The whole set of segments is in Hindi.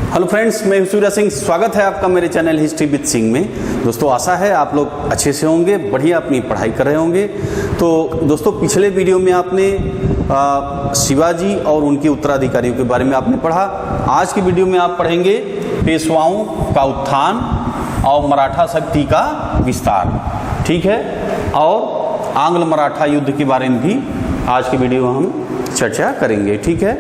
हेलो फ्रेंड्स, मैं सूर्य सिंह। स्वागत है आपका मेरे चैनल हिस्ट्री विद सिंह में। दोस्तों, आशा है आप लोग अच्छे से होंगे, बढ़िया अपनी पढ़ाई कर रहे होंगे। तो दोस्तों, पिछले वीडियो में आपने शिवाजी और उनके उत्तराधिकारियों के बारे में आपने पढ़ा। आज की वीडियो में आप पढ़ेंगे पेशवाओं का उत्थान और मराठा शक्ति का विस्तार, ठीक है, और आंग्ल मराठा युद्ध के बारे में भी आज की वीडियो में हम चर्चा करेंगे, ठीक है।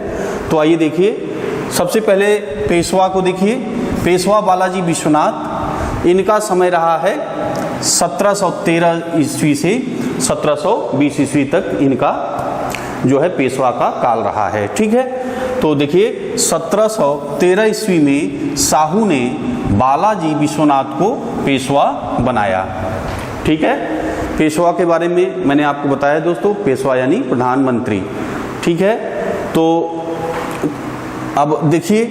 तो आइए देखिए, सबसे पहले पेशवा को देखिए। पेशवा बालाजी विश्वनाथ, इनका समय रहा है 1713 ईस्वी से 1720 ईस्वी तक इनका जो है पेशवा का काल रहा है, ठीक है। तो देखिए 1713 ईस्वी में साहू ने बालाजी विश्वनाथ को पेशवा बनाया, ठीक है। पेशवा के बारे में मैंने आपको बताया दोस्तों, पेशवा यानी प्रधानमंत्री, ठीक है। तो अब देखिए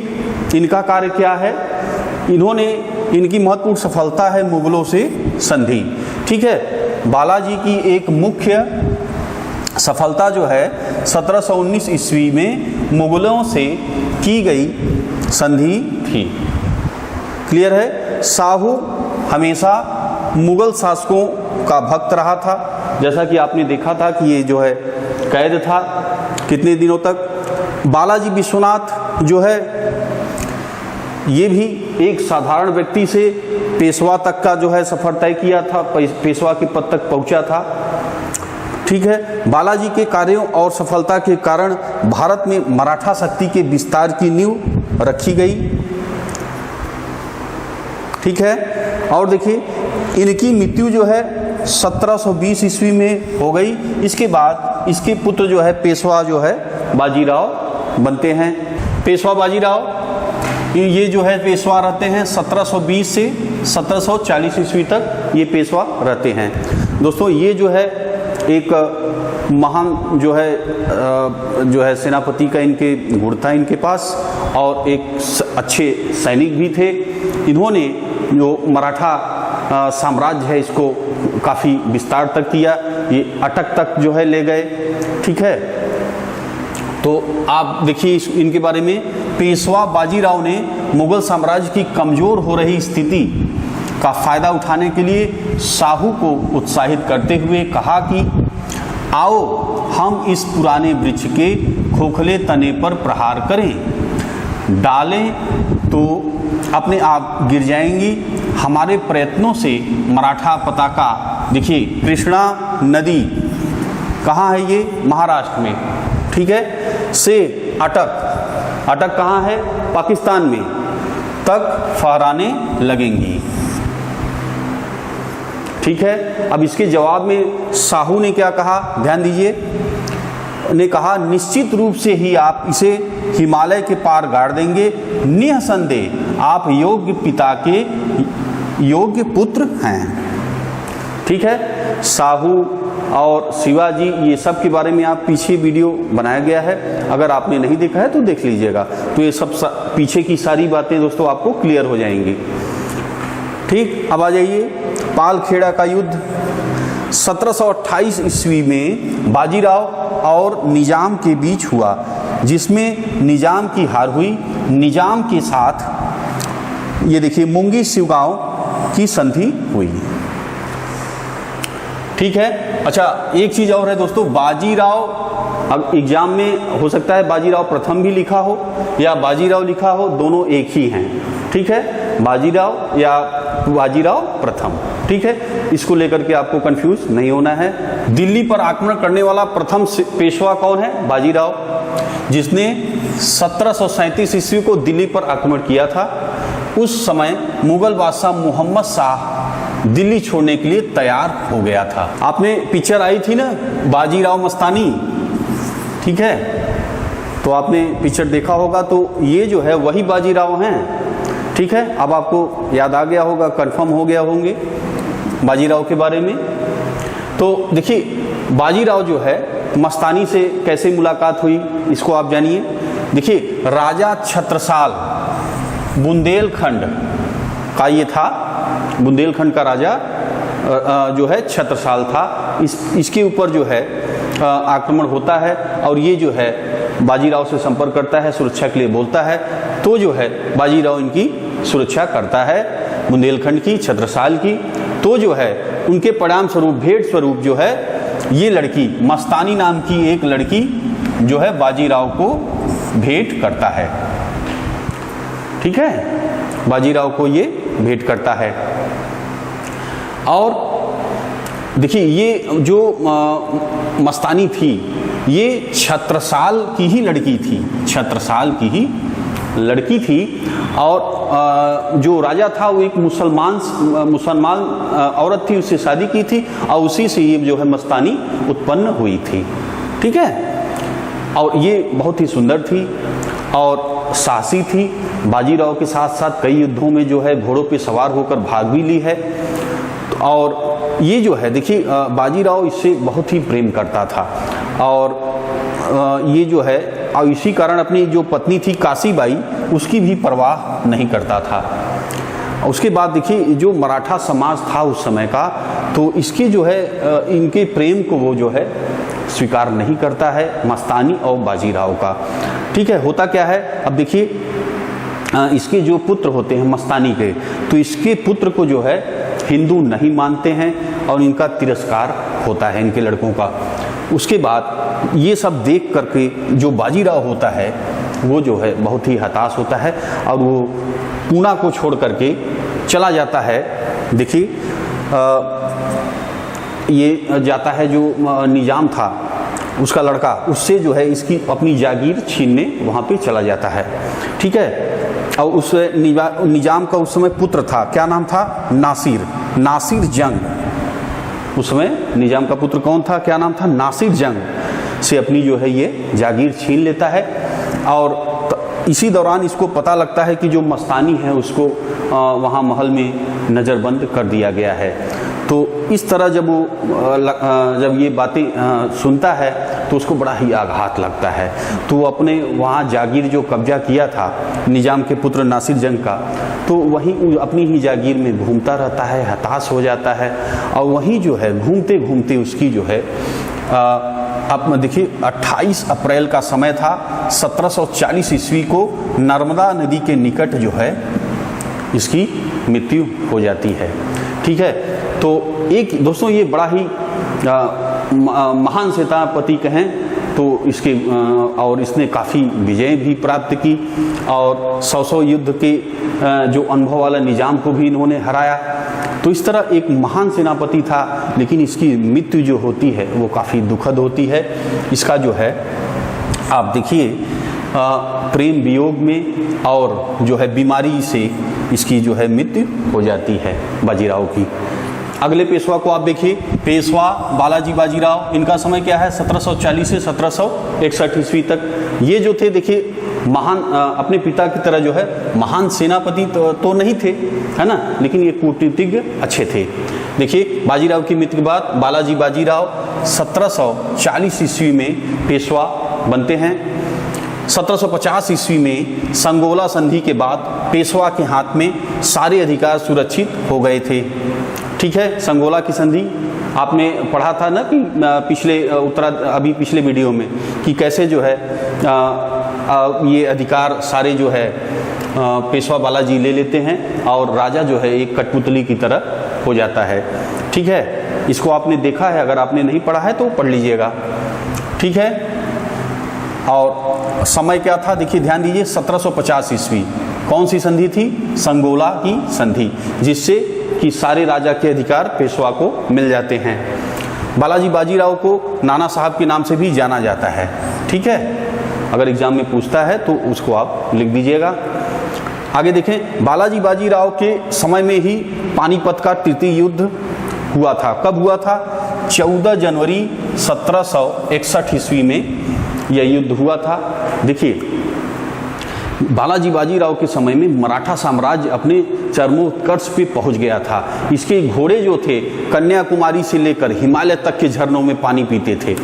इनका कार्य क्या है। इनकी महत्वपूर्ण सफलता है मुगलों से संधि, ठीक है। बालाजी की एक मुख्य सफलता जो है 1719 ईस्वी में मुगलों से की गई संधि थी। क्लियर है। साहू हमेशा मुगल शासकों का भक्त रहा था, जैसा कि आपने देखा था कि ये जो है कैद था कितने दिनों तक। बालाजी विश्वनाथ जो है ये भी एक साधारण व्यक्ति से पेशवा तक का जो है सफर तय किया था, पेशवा के पद तक पहुंचा था, ठीक है। बालाजी के कार्यों और सफलता के कारण भारत में मराठा शक्ति के विस्तार की नींव रखी गई, ठीक है। और देखिए इनकी मृत्यु जो है 1720 ईस्वी में हो गई। इसके बाद इसके पुत्र जो है पेशवा जो है बाजीराव बनते हैं। पेशवा बाजीराव ये जो है पेशवा रहते हैं 1720 से 1740 ईस्वी तक ये पेशवा रहते हैं। दोस्तों, ये जो है एक महान जो है सेनापति का इनके गुण था इनके पास, और एक अच्छे सैनिक भी थे। इन्होंने जो मराठा साम्राज्य है इसको काफ़ी विस्तार तक किया, ये अटक तक जो है ले गए, ठीक है। तो आप देखिए इनके बारे में, पेशवा बाजीराव ने मुगल साम्राज्य की कमज़ोर हो रही स्थिति का फायदा उठाने के लिए साहू को उत्साहित करते हुए कहा कि आओ हम इस पुराने वृक्ष के खोखले तने पर प्रहार करें, डालें तो अपने आप गिर जाएंगी। हमारे प्रयत्नों से मराठा पताका, देखिए कृष्णा नदी कहाँ है, ये महाराष्ट्र में, ठीक है, से अटक कहाँ है, पाकिस्तान में, तक फहराने लगेंगी, ठीक है। अब इसके जवाब में साहू ने क्या कहा, ध्यान दीजिए, ने कहा निश्चित रूप से ही आप इसे हिमालय के पार गाड़ देंगे, निःसंदेह आप योग्य पिता के योग्य पुत्र हैं, ठीक है। साहू और शिवाजी ये सब के बारे में आप पीछे वीडियो बनाया गया है, अगर आपने नहीं देखा है तो देख लीजिएगा। तो ये सब पीछे की सारी बातें दोस्तों आपको क्लियर हो जाएंगी, ठीक। अब आ जाइए पालखेड़ा का युद्ध 1728 ईस्वी में बाजीराव और निजाम के बीच हुआ, जिसमें निजाम की हार हुई। निजाम के साथ ये देखिए मुंगी शिवगांव की संधि हुई, ठीक है। अच्छा, एक चीज और है दोस्तों, बाजीराव, अब एग्जाम में हो सकता है बाजीराव प्रथम भी लिखा हो या बाजीराव लिखा हो, दोनों एक ही हैं, ठीक है, बाजीराव या बाजीराव प्रथम, ठीक है। इसको लेकर के आपको कंफ्यूज नहीं होना है। दिल्ली पर आक्रमण करने वाला प्रथम पेशवा कौन है, बाजीराव, जिसने 1737 ईस्वी को दिल्ली पर आक्रमण किया था। उस समय मुगल बादशाह मोहम्मद शाह दिल्ली छोड़ने के लिए तैयार हो गया था। आपने पिक्चर आई थी ना बाजीराव मस्तानी, ठीक है, तो आपने पिक्चर देखा होगा। तो ये जो है वही बाजीराव हैं, ठीक है। अब आपको याद आ गया होगा, कंफर्म हो गया होंगे बाजीराव के बारे में। तो देखिए बाजीराव जो है मस्तानी से कैसे मुलाकात हुई इसको आप जानिए। देखिए राजा छत्रसाल बुंदेलखंड का ये था, बुंदेलखंड का राजा जो है छत्रसाल था। इसके ऊपर जो है आक्रमण होता है और ये जो है बाजीराव से संपर्क करता है, सुरक्षा के लिए बोलता है तो जो है बाजीराव इनकी सुरक्षा करता है, बुंदेलखंड की, छत्रसाल की। तो जो है उनके परिणाम स्वरूप, भेंट स्वरूप जो है ये लड़की, मस्तानी नाम की एक लड़की जो है बाजीराव को भेंट करता है। ठीक है, बाजीराव को ये भेंट करता है। और देखिए ये जो मस्तानी थी ये छत्रसाल की ही लड़की थी, छत्रसाल की ही लड़की थी। और जो राजा था वो एक मुसलमान औरत थी, उससे शादी की थी और उसी से ये जो है मस्तानी उत्पन्न हुई थी। ठीक है, और ये बहुत ही सुंदर थी और साहसी थी। बाजीराव के साथ साथ कई युद्धों में जो है घोड़ों पे सवार होकर भाग भी ली है। और ये जो है देखिए बाजीराव इससे बहुत ही प्रेम करता था और ये जो है और इसी कारण अपनी जो पत्नी थी काशीबाई उसकी भी परवाह नहीं करता था। उसके बाद देखिए जो मराठा समाज था उस समय का, तो इसके जो है इनके प्रेम को वो जो है स्वीकार नहीं करता है, मस्तानी और बाजीराव का। ठीक है, होता क्या है, अब देखिए इसके जो पुत्र होते हैं मस्तानी के, तो इसके पुत्र को जो है हिंदू नहीं मानते हैं और इनका तिरस्कार होता है इनके लड़कों का। उसके बाद ये सब देख करके जो बाजीराव होता है वो जो है बहुत ही हताश होता है और वो पूना को छोड़ करके चला जाता है। देखिए ये जाता है जो निजाम था उसका लड़का, उससे जो है इसकी अपनी जागीर छीनने वहाँ पे चला जाता है। ठीक है, और उस निजाम का उस समय पुत्र था, क्या नाम था, नासिर जंग। उस समय निजाम का पुत्र कौन था, क्या नाम था, नासिर जंग से अपनी जो है ये जागीर छीन लेता है। और इसी दौरान इसको पता लगता है कि जो मस्तानी है उसको वहाँ महल में नज़रबंद कर दिया गया है। तो इस तरह जब ये बातें सुनता है तो उसको बड़ा ही आघात लगता है। तो वो अपने वहाँ जागीर जो कब्जा किया था निजाम के पुत्र नासिर जंग का, तो वहीं अपनी ही जागीर में घूमता रहता है, हताश हो जाता है। और वहीं जो है घूमते घूमते उसकी जो है आप देखिए 28 अप्रैल का समय था, 1740 ईस्वी को नर्मदा नदी के निकट जो है इसकी मृत्यु हो जाती है। ठीक है, तो एक दोस्तों ये बड़ा ही महान सेनापति कहें तो इसके और इसने काफ़ी विजय भी प्राप्त की और 100 युद्ध के जो अनुभव वाला निजाम को भी इन्होंने हराया। तो इस तरह एक महान सेनापति था, लेकिन इसकी मृत्यु जो होती है वो काफ़ी दुखद होती है। इसका जो है आप देखिए प्रेम वियोग में और जो है बीमारी से इसकी जो है मृत्यु हो जाती है बाजीराव की। अगले पेशवा को आप देखिए, पेशवा बालाजी बाजीराव, इनका समय क्या है 1740 से 1761 ईस्वी तक। ये जो थे देखिए महान अपने पिता की तरह जो है महान सेनापति तो नहीं थे, है ना, लेकिन ये कूटनीतिज्ञ अच्छे थे। देखिए बाजीराव की मृत्यु के बाद बालाजी बाजीराव 1740 ईस्वी में पेशवा बनते हैं। 1750 ईस्वी में संगोला संधि के बाद पेशवा के हाथ में सारे अधिकार सुरक्षित हो गए थे। ठीक है, संगोला की संधि आपने पढ़ा था ना कि पिछले वीडियो में कि कैसे जो है ये अधिकार सारे जो है पेशवा बालाजी ले लेते हैं और राजा जो है एक कठपुतली की तरह हो जाता है। ठीक है, इसको आपने देखा है, अगर आपने नहीं पढ़ा है तो पढ़ लीजिएगा। ठीक है, और समय क्या था देखिए ध्यान दीजिए 1750 ईस्वी। कौन सी संधि थी, संगोला की संधि, जिससे कि सारे राजा के अधिकार पेशवा को मिल जाते हैं। बालाजी बाजीराव को नाना साहब के नाम से भी जाना जाता है। ठीक है, अगर एग्जाम में पूछता है तो उसको आप लिख दीजिएगा। आगे देखें, बालाजी बाजीराव के समय में ही पानीपत का तृतीय युद्ध हुआ था। कब हुआ था, 14 जनवरी 1761 ईस्वी में यह युद्ध हुआ था। देखिए बालाजी बाजीराव के समय में मराठा साम्राज्य अपने चरमोत्कर्ष पे पहुंच गया था। इसके घोड़े जो थे कन्याकुमारी से लेकर हिमालय तक के झरनों में पानी पीते थे।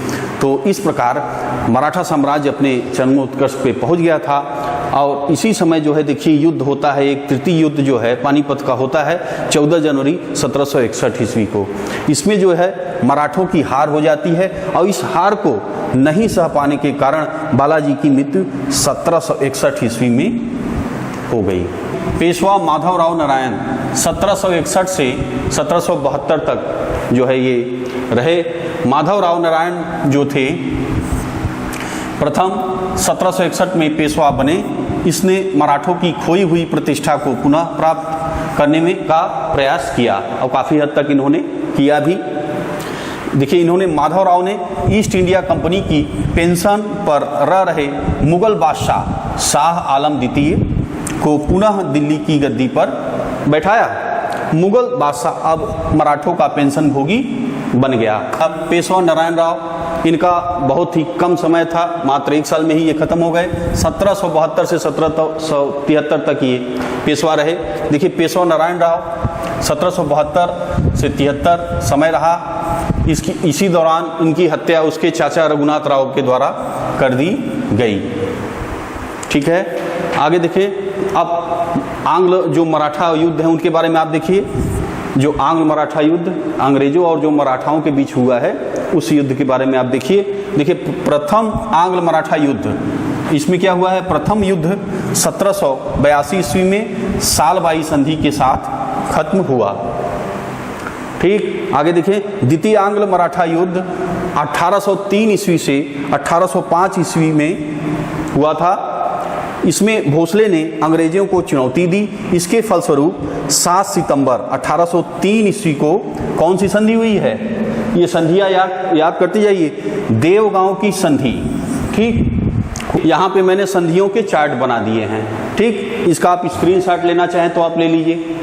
तो इस प्रकार मराठा साम्राज्य अपने चरमोत्कर्ष पे पहुंच गया था। और इसी समय जो है देखिए युद्ध होता है, एक तृतीय युद्ध जो है पानीपत का होता है 14 जनवरी 1761 ईस्वी को। इसमें जो है मराठों की हार हो जाती है और इस हार को नहीं सह पाने के कारण बालाजी की मृत्यु 1761 ईस्वी में हो गई। पेशवा माधवराव नारायण 1761 से 1772 तक जो है ये रहे। माधवराव नारायण जो थे प्रथम 1761 में पेशवा बने। इसने मराठों की खोई हुई प्रतिष्ठा को पुनः प्राप्त करने में का प्रयास किया और काफ़ी हद तक इन्होंने किया भी। देखिए, इन्होंने माधवराव ने ईस्ट इंडिया कंपनी की पेंशन पर रह रहे मुगल बादशाह शाह आलम द्वितीय को पुनः दिल्ली की गद्दी पर बैठाया। मुगल बादशाह अब मराठों का पेंशन भोगी बन गया। अब पेशवा नारायण राव, इनका बहुत ही कम समय था, मात्र 1 साल में ही ये खत्म हो गए। 1772 से 1773 तक ये पेशवा रहे। देखिए, पेशवा नारायण राव 1772 से 73 समय रहा। इसी दौरान इनकी हत्या उसके चाचा रघुनाथ राव के द्वारा कर दी गई। ठीक है, आगे देखिए। अब आंग्ल जो मराठा युद्ध है उनके बारे में आप देखिए। जो आंग्ल मराठा युद्ध अंग्रेजों और जो मराठाओं के बीच हुआ है उस युद्ध के बारे में आप देखिए। देखिए, प्रथम आंग्ल मराठा युद्ध, इसमें क्या हुआ है? प्रथम युद्ध 1782 ईस्वी में सालबाई संधि के साथ खत्म हुआ। ठीक, आगे देखिए। द्वितीय आंग्ल मराठा युद्ध 1803 ईस्वी से 1805 ईस्वी में हुआ था। इसमें भोसले ने अंग्रेजों को चुनौती दी। इसके फलस्वरूप 7 सितंबर 1803 ईस्वी को कौन सी संधि हुई है? ये संधियां याद करते जाइए। देवगांव की संधि। ठीक, यहाँ पे मैंने संधियों के चार्ट बना दिए हैं। ठीक, इसका आप स्क्रीनशॉट लेना चाहें तो आप ले लीजिए।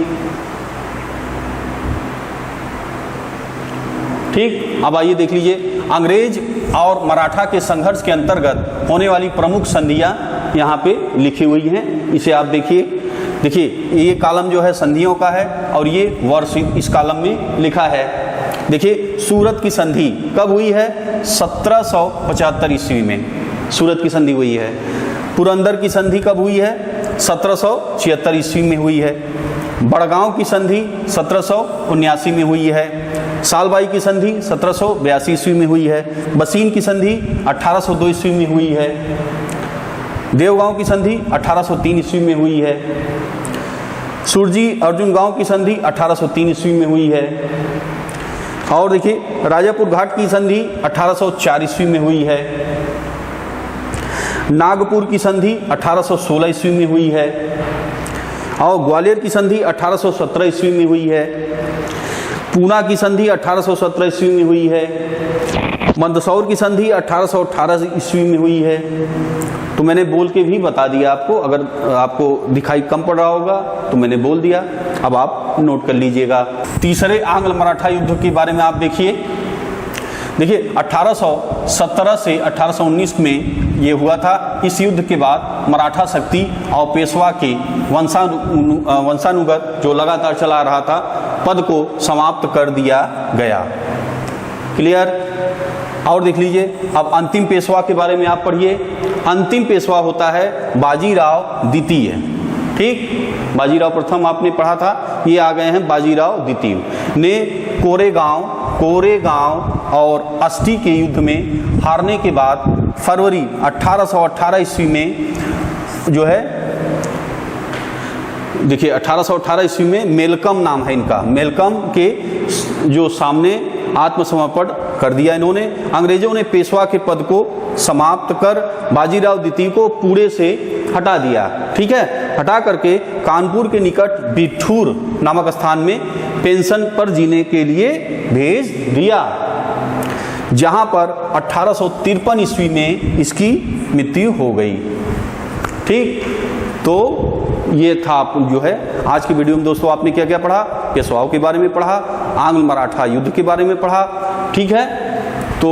ठीक, अब आइए देख लीजिए। अंग्रेज और मराठा के संघर्ष के अंतर्गत होने वाली प्रमुख संधियां यहाँ पे लिखी हुई हैं। इसे आप देखिए। देखिए, ये कॉलम जो है संधियों का है और ये वर्ष इस कॉलम में लिखा है। देखिए, सूरत की संधि कब हुई है? 1775 ईस्वी में सूरत की संधि हुई है। पुरंदर की संधि कब हुई है? 1776 ईस्वी में हुई है। बड़गांव की संधि 1779 में हुई है। सालबाई की संधि 1782 ईस्वी में हुई है। बसीन की संधि 1802 ईस्वी में हुई है। देवगांव की संधि 1803 ईस्वी में हुई है। सुरजी अर्जुन गांव की संधि 1803 ईस्वी में हुई है। और देखिए, राजापुर घाट की संधि 1804 ईस्वी में हुई है। नागपुर की संधि 1816 ईस्वी में हुई है। और ग्वालियर की संधि 1817 ईस्वी में हुई है। पूना की संधि 1817 ईस्वी में हुई है। मंदसौर की संधि 1818 ईस्वी में हुई है। तो मैंने बोल के भी बता दिया आपको। अगर आपको दिखाई कम पड़ रहा होगा तो मैंने बोल दिया, अब आप नोट कर लीजिएगा। तीसरे आंग्ल मराठा युद्ध के बारे में आप देखिए। देखिए, 1817 से 1819 में ये हुआ था। इस युद्ध के बाद मराठा शक्ति और पेशवा के वंशानुगत जो लगातार चला रहा था पद को समाप्त कर दिया गया। क्लियर? और देख लीजिए, अब अंतिम पेशवा के बारे में आप पढ़िए। अंतिम पेशवा होता है बाजीराव द्वितीय। ठीक, बाजीराव प्रथम आपने पढ़ा था, ये आ गए हैं बाजीराव द्वितीय ने कोरेगांव और अस्टी के युद्ध में हारने के बाद फरवरी 1818 ईस्वी में जो है, देखिए 1818 ईस्वी में मेलकम नाम है इनका, मेलकम के जो सामने आत्मसमर्पण कर दिया इन्होंने। अंग्रेजों ने पेशवा के पद को समाप्त कर बाजीराव द्वितीय को पूरे से हटा दिया। ठीक है, हटा करके कानपुर के निकट बिठूर नामक स्थान में पेंशन पर जीने के लिए भेज दिया, जहां पर 1853 ईस्वी में इसकी मृत्यु हो गई। ठीक, तो ये था जो है आज की वीडियो में। दोस्तों, आपने क्या क्या पढ़ा? पेशवाओं के बारे में पढ़ा, आंग्ल मराठा युद्ध के बारे में पढ़ा। ठीक है, तो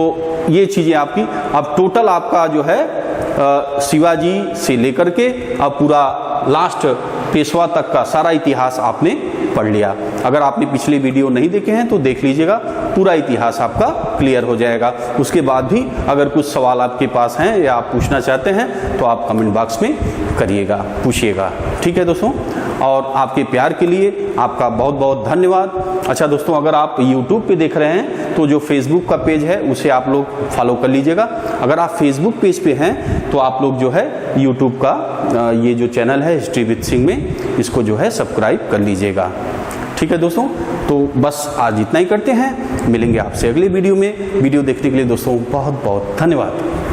ये चीज़ें आपकी अब टोटल आपका जो है शिवाजी से लेकर के अब पूरा लास्ट पेशवा तक का सारा इतिहास आपने पढ़ लिया। अगर आपने पिछले वीडियो नहीं देखे हैं तो देख लीजिएगा, पूरा इतिहास आपका क्लियर हो जाएगा। उसके बाद भी अगर कुछ सवाल आपके पास हैं या आप पूछना चाहते हैं तो आप कमेंट बॉक्स में करिएगा, पूछिएगा। ठीक है दोस्तों, और आपके प्यार के लिए आपका बहुत बहुत धन्यवाद। अच्छा दोस्तों, अगर आप YouTube पे देख रहे हैं तो तो जो फेसबुक का पेज है उसे आप लोग फॉलो कर लीजिएगा। अगर आप फेसबुक पेज पे हैं तो आप लोग जो है यूट्यूब का ये जो चैनल है हिस्ट्री विद सिंह में, इसको जो है सब्सक्राइब कर लीजिएगा। ठीक है दोस्तों, तो बस आज इतना ही करते हैं, मिलेंगे आपसे अगले वीडियो में। वीडियो देखने के लिए दोस्तों बहुत बहुत धन्यवाद।